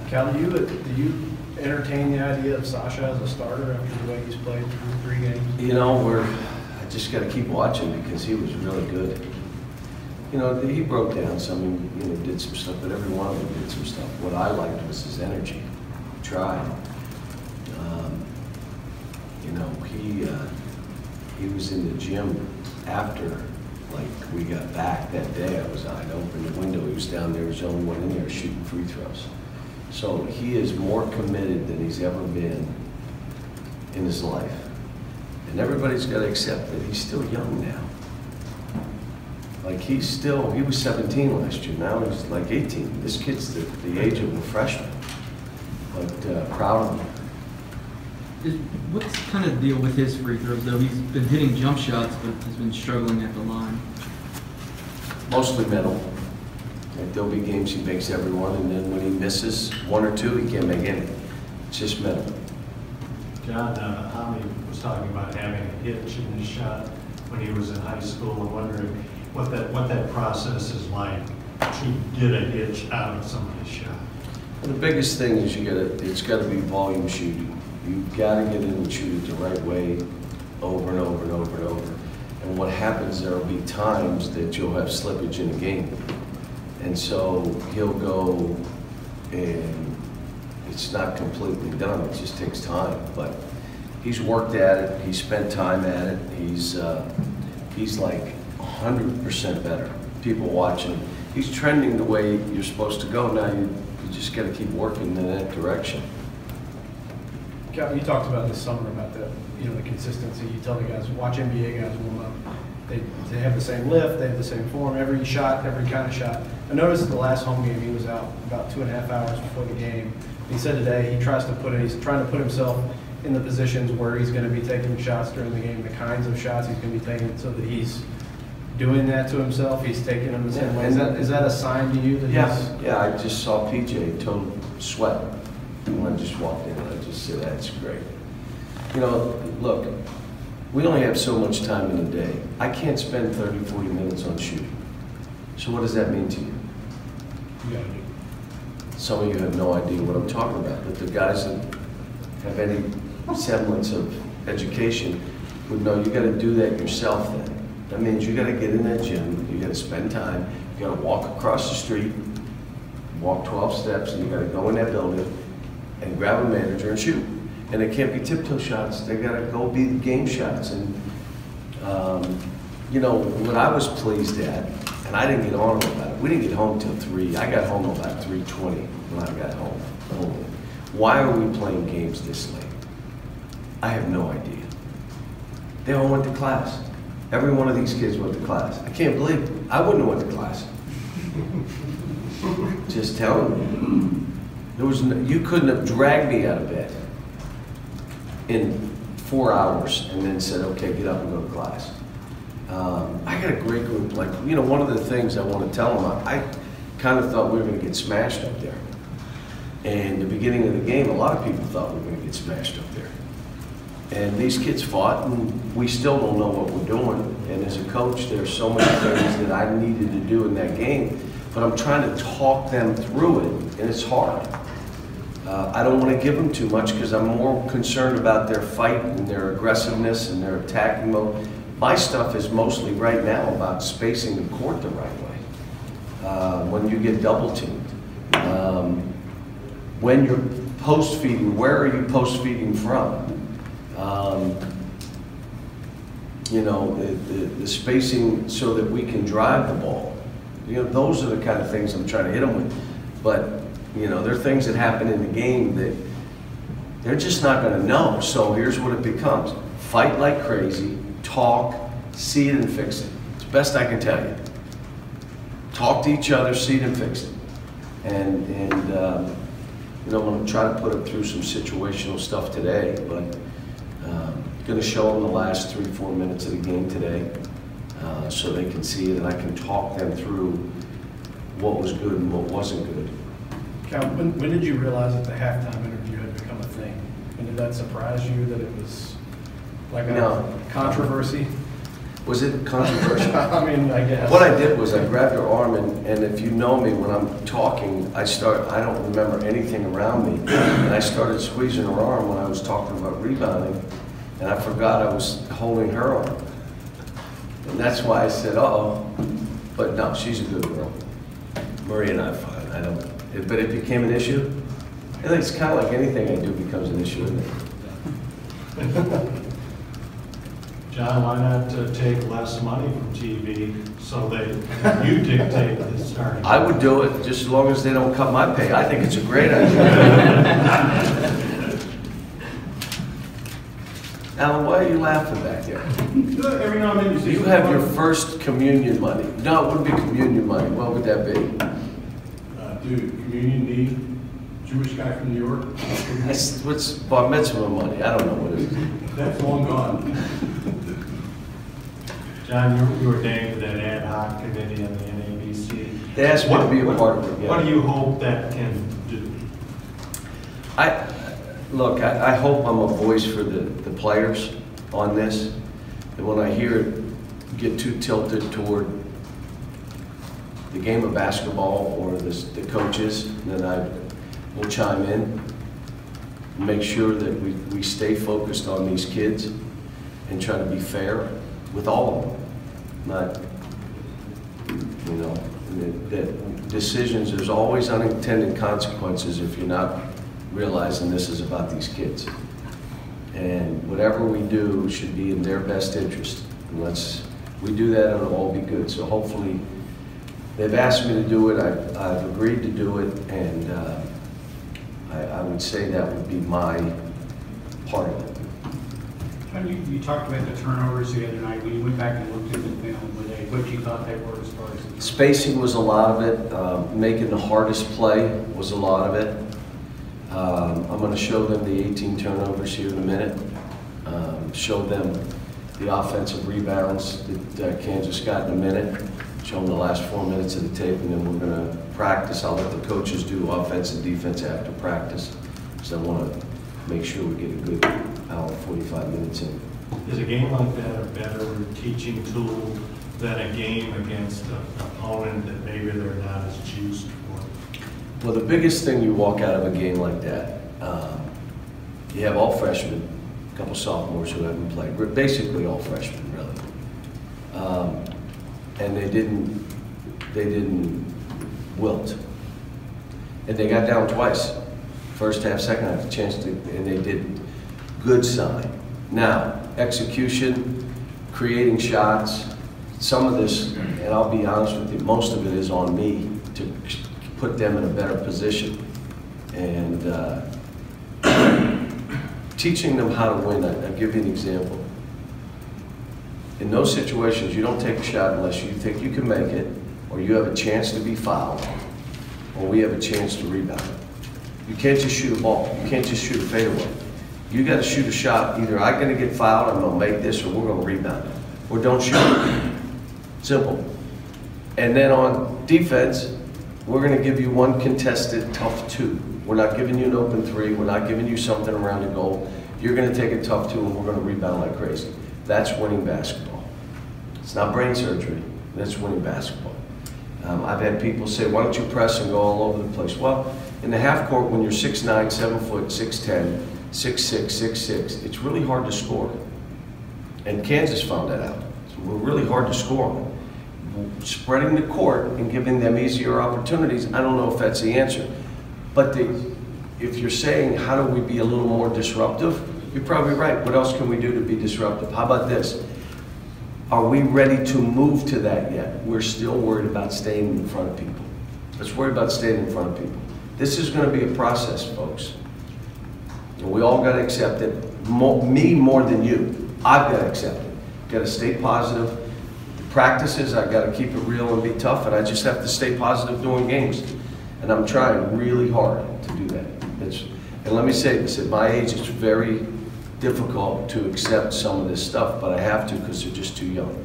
Cal, do you entertain the idea of Sasha as a starter after the way he's played through 3 games? You know, I just got to keep watching because he was really good. You know, he broke down some, you know, did some stuff, but every one of them did some stuff. What I liked was his energy. He tried. You know, he was in the gym after, like, we got back that day. I'd opened the window. He was down there. He was the only one in there shooting free throws. So he is more committed than he's ever been in his life. And everybody's got to accept that he's still young now. Like he was 17 last year, now he's like 18. This kid's the age of a freshman. But proud of him. What's kind of the deal with his free throws though? He's been hitting jump shots, but has been struggling at the line. Mostly mental. Like there'll be games he makes every one, and then when he misses 1 or 2, he can't make any. It's just mental. John, Tommy was talking about having a hitch in his shot when he was in high school. I'm wondering what that process is like to get a hitch out of somebody's shot. Well, the biggest thing is it's got to be volume shooting. You've got to get in and shoot it the right way over and over and over and over. And what happens, there will be times that you'll have slippage in the game. And so he'll go and it's not completely done, it just takes time. But he's worked at it, he's spent time at it, he's like 100% better. People watching, he's trending the way you're supposed to go. Now you just got to keep working in that direction. Calvin, you talked about this summer about the consistency. You tell the guys, watch NBA guys warm up. They have the same lift, they have the same form, every shot, every kind of shot. I noticed at the last home game he was out about 2.5 hours before the game. He said today he's trying to put himself in the positions where he's going to be taking shots during the game, the kinds of shots he's going to be taking, so that he's doing that to himself. He's taking them the same way. Is that a sign to you that Yeah, I just saw PJ total sweat when I just walked in, and I just said, that's great. You know, look, we only have so much time in a day. I can't spend 30, 40 minutes on shooting. So what does that mean to you? Some of you have no idea what I'm talking about, but the guys that have any semblance of education would know you got to do that yourself then. That means you got to get in that gym, you got to spend time, you got to walk across the street, walk 12 steps, and you got to go in that building and grab a manager and shoot. And they can't be tiptoe shots, they got to go be the game shots. And you know, what I was pleased at, and I didn't get on about it, we didn't get home till 3. I got home about 3:20 when I got home. Why are we playing games this late? I have no idea. They all went to class. Every one of these kids went to class. I can't believe it. I wouldn't have went to class. Just telling you. You couldn't have dragged me out of bed in 4 hours and then said, okay, get up and go to class. I got a great group. Like, you know, one of the things I want to tell them, I kind of thought we were going to get smashed up there. And the beginning of the game, a lot of people thought we were going to get smashed up there. And these kids fought, and we still don't know what we're doing. And as a coach, there's so many things that I needed to do in that game, but I'm trying to talk them through it, and it's hard. I don't want to give them too much because I'm more concerned about their fight and their aggressiveness and their attacking mode. My stuff is mostly right now about spacing the court the right way. When you get double teamed, when you're post feeding, where are you post feeding from? You know, the spacing so that we can drive the ball. You know, those are the kind of things I'm trying to hit them with. But you know, there are things that happen in the game that they're just not going to know. So here's what it becomes. Fight like crazy, talk, see it and fix it. It's the best I can tell you. Talk to each other, see it and fix it. And you know, I'm going to try to put them through some situational stuff today, but going to show them the last 3-4 minutes of the game today so they can see it and I can talk them through what was good and what wasn't good. Cal, when did you realize that the halftime interview had become a thing? And did that surprise you that it was like a controversy? Was it controversial? I mean, I guess. What I did was I grabbed her arm, and if you know me, when I'm talking, I don't remember anything around me. And I started squeezing her arm when I was talking about rebounding, and I forgot I was holding her arm. And that's why I said, uh-oh. But no, she's a good girl. Marie and I are fine. But it became an issue. I think it's kind of like anything I do becomes an issue, isn't it? John, why not take less money from TV so that you dictate the starting? I would do it just as long as they don't cut my pay. I think it's a great idea. Alan, why are you laughing back there? Every now and then you see. You have your first communion money. No, it wouldn't be communion money. What would that be? Dude, communion need, Jewish guy from New York. What's bar mitzvah money? I don't know what it is. That's long gone. John, you were named to that ad hoc committee on the NABC. They asked me to be a part of it. Yeah. What do you hope that can do? Look, I hope I'm a voice for the players on this. And when I hear it get too tilted toward the game of basketball or the coaches, then I will chime in, make sure that we stay focused on these kids and try to be fair with all of them. Not, that decisions, there's always unintended consequences if you're not realizing this is about these kids. And whatever we do should be in their best interest. And we do that, it'll all be good. So hopefully, they've asked me to do it, I've agreed to do it, and I would say that would be my part of it. You talked about the turnovers the other night. When you went back and looked at the film, what you thought they were as far as the spacing was a lot of it. Making the hardest play was a lot of it. I'm going to show them the 18 turnovers here in a minute. Show them the offensive rebounds that Kansas got in a minute. Show them the last 4 minutes of the tape, and then we're going to practice. I'll let the coaches do offense and defense after practice, because I want to make sure we get a good hour, 45 minutes in. Is a game like that a better teaching tool than a game against an opponent that maybe they're not as juiced for? Well, the biggest thing you walk out of a game like that, you have all freshmen, a couple sophomores who haven't played, basically all freshmen, really. And they didn't wilt. And they got down twice. First half, second half, and they did good sign. Now, execution, creating shots, some of this, and I'll be honest with you, most of it is on me to put them in a better position. And teaching them how to win, I'll give you an example. In those situations, you don't take a shot unless you think you can make it, or you have a chance to be fouled, or we have a chance to rebound. You can't just shoot a ball. You can't just shoot a fadeaway. You got to shoot a shot. Either I'm going to get fouled, I'm going to make this, or we're going to rebound it. Or don't shoot it. Simple. And then on defense, we're going to give you one contested tough two. We're not giving you an open three. We're not giving you something around the goal. You're going to take a tough two, and we're going to rebound like crazy. That's winning basketball. It's not brain surgery. That's winning basketball. I've had people say, why don't you press and go all over the place? Well, in the half court, when you're 6'9", 7 foot, 6'10", 6'6", 6'6", it's really hard to score. And Kansas found that out. So we're really hard to score on. Spreading the court and giving them easier opportunities, I don't know if that's the answer. But if you're saying, how do we be a little more disruptive? You're probably right. What else can we do to be disruptive? How about this? Are we ready to move to that yet? We're still worried about staying in front of people. Let's worry about staying in front of people. This is going to be a process, folks. And we all got to accept it. Me more than you. I've got to accept it. Got to stay positive. The practices, I've got to keep it real and be tough, and I just have to stay positive doing games. And I'm trying really hard to do that. And let me say this, at my age, it's very difficult to accept some of this stuff, but I have to because they're just too young.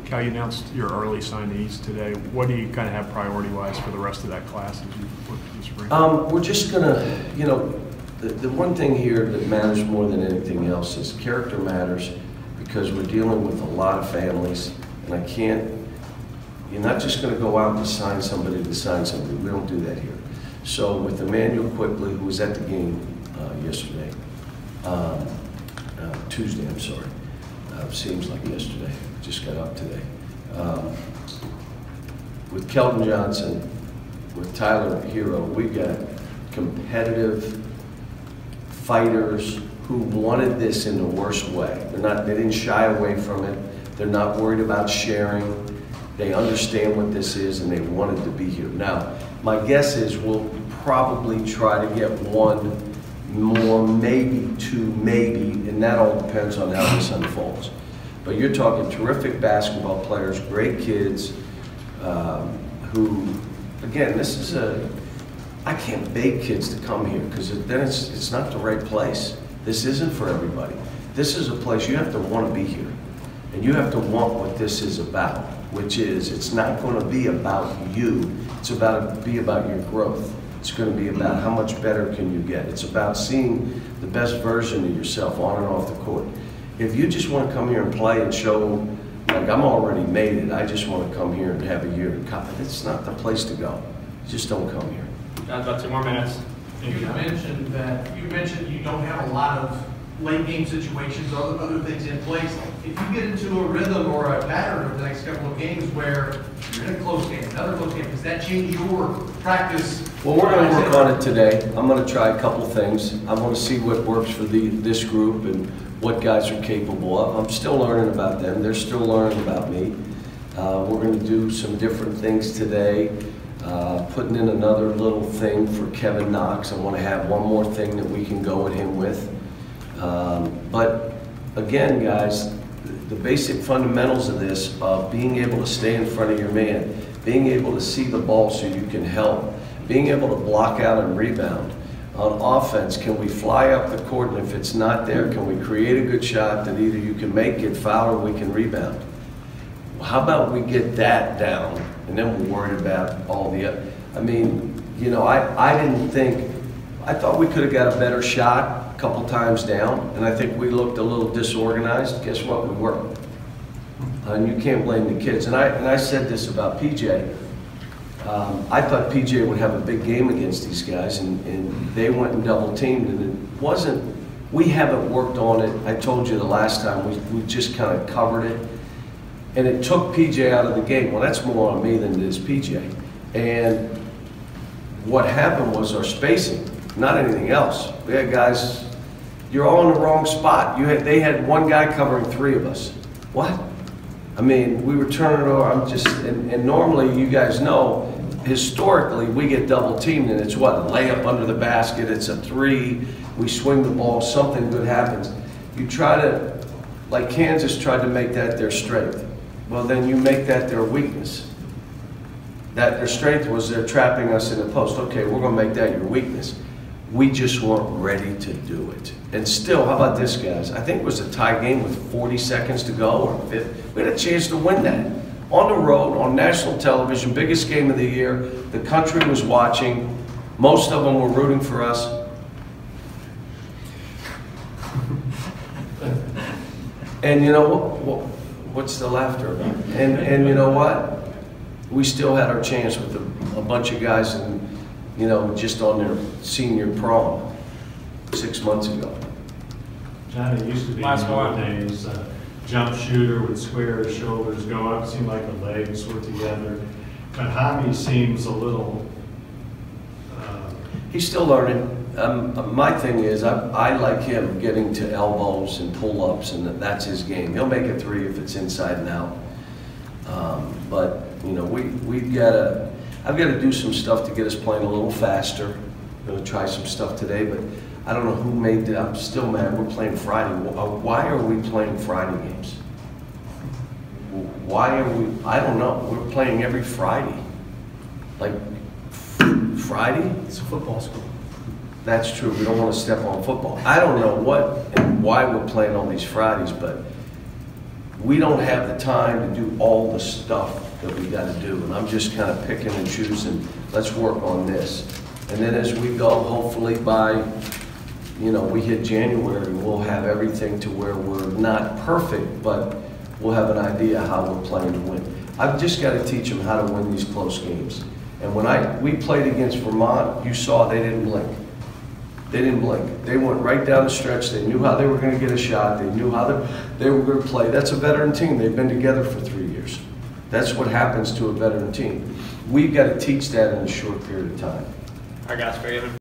Cal, you announced your early signees today. What do you kind of have priority-wise for the rest of that class as you look to the spring? We're just going to, the one thing here that matters more than anything else is character matters, because we're dealing with a lot of families, and I can't, you're not just gonna go out and sign somebody to sign somebody. We don't do that here. So with Emmanuel Quickly, who was at the game yesterday, Tuesday, I'm sorry. Seems like yesterday, just got up today. With Kelton Johnson, with Tyler Hero, we've got competitive fighters who wanted this in the worst way. They didn't shy away from it. They're not worried about sharing. They understand what this is and they wanted to be here. Now, my guess is we'll probably try to get one more, maybe two, maybe, and that all depends on how this unfolds. But you're talking terrific basketball players, great kids, who, again, this is I can't beg kids to come here because then it's not the right place. This isn't for everybody. This is a place you have to want to be here. And you have to want what this is about, which is it's not going to be about you. It's about to be about your growth. It's going to be about how much better can you get. It's about seeing the best version of yourself on and off the court. If you just want to come here and play and show, like, I'm already made it, I just want to come here and have a year in college, it's not the place to go. Just don't come here. About 2 more minutes. You mentioned you don't have a lot of late game situations or other things in place. If you get into a rhythm or a pattern over the next couple of games where you're in a close game, another close game, does that change your practice? Well, we're going to work on it today. I'm going to try a couple things. I want to see what works for this group and what guys are capable of. I'm still learning about them. They're still learning about me. We're going to do some different things today. Putting in another little thing for Kevin Knox. I want to have one more thing that we can go at him with. But again, guys, the basic fundamentals of this, of being able to stay in front of your man, being able to see the ball so you can help, being able to block out and rebound. On offense, can we fly up the court, and if it's not there, can we create a good shot that either you can make it foul or we can rebound? How about we get that down, and then we're worried about all the other. I mean, you know, I thought we could have got a better shot a couple times down, and I think we looked a little disorganized. Guess what? We were. And you can't blame the kids. And I said this about PJ. I thought PJ would have a big game against these guys, and they went and double teamed, and it wasn't, we haven't worked on it. I told you the last time, we just kind of covered it. And it took PJ out of the game. Well, that's more on me than it is PJ. And what happened was our spacing, not anything else. We had guys, you're all in the wrong spot. They had one guy covering 3 of us. What? I mean, we were turning it over. And normally, you guys know, historically, we get double teamed, and it's what? A layup under the basket, it's a 3, we swing the ball, something good happens. You try to, like Kansas tried to make that their strength. Well, then you make that their weakness. That their strength was they're trapping us in the post. Okay, we're going to make that your weakness. We just weren't ready to do it. And still, how about this, guys? I think it was a tie game with 40 seconds to go, or 50. We had a chance to win that. On the road, on national television, biggest game of the year. The country was watching. Most of them were rooting for us. And you know what's the laughter about? And you know what? We still had our chance with a bunch of guys, you know, just on their senior prom 6 months ago. John, it used to be nowadays, jump shooter would square his shoulders, go up, seemed like the legs were together. But Jaime seems a little... He's still learning. My thing is, I like him getting to elbows and pull-ups, and that's his game. He'll make a 3 if it's inside and out. But, you know, I've got to do some stuff to get us playing a little faster. I'm going to try some stuff today, but I don't know who made that. I'm still mad. We're playing Friday. Why are we playing Friday games? Why are we? I don't know. We're playing every Friday. Like, Friday? It's a football school. That's true. We don't want to step on football. I don't know what and why we're playing on these Fridays, but we don't have the time to do all the stuff that we got to do. And I'm just kind of picking and choosing. Let's work on this. And then as we go, hopefully by you know, we hit January, we'll have everything to where we're not perfect, but we'll have an idea how we're playing to win. I've just got to teach them how to win these close games. And when we played against Vermont, you saw they didn't blink. They didn't blink. They went right down the stretch. They knew how they were going to get a shot. They knew how they were going to play. That's a veteran team. They've been together for 3 years. That's what happens to a veteran team. We've got to teach that in a short period of time. Our guys, for you.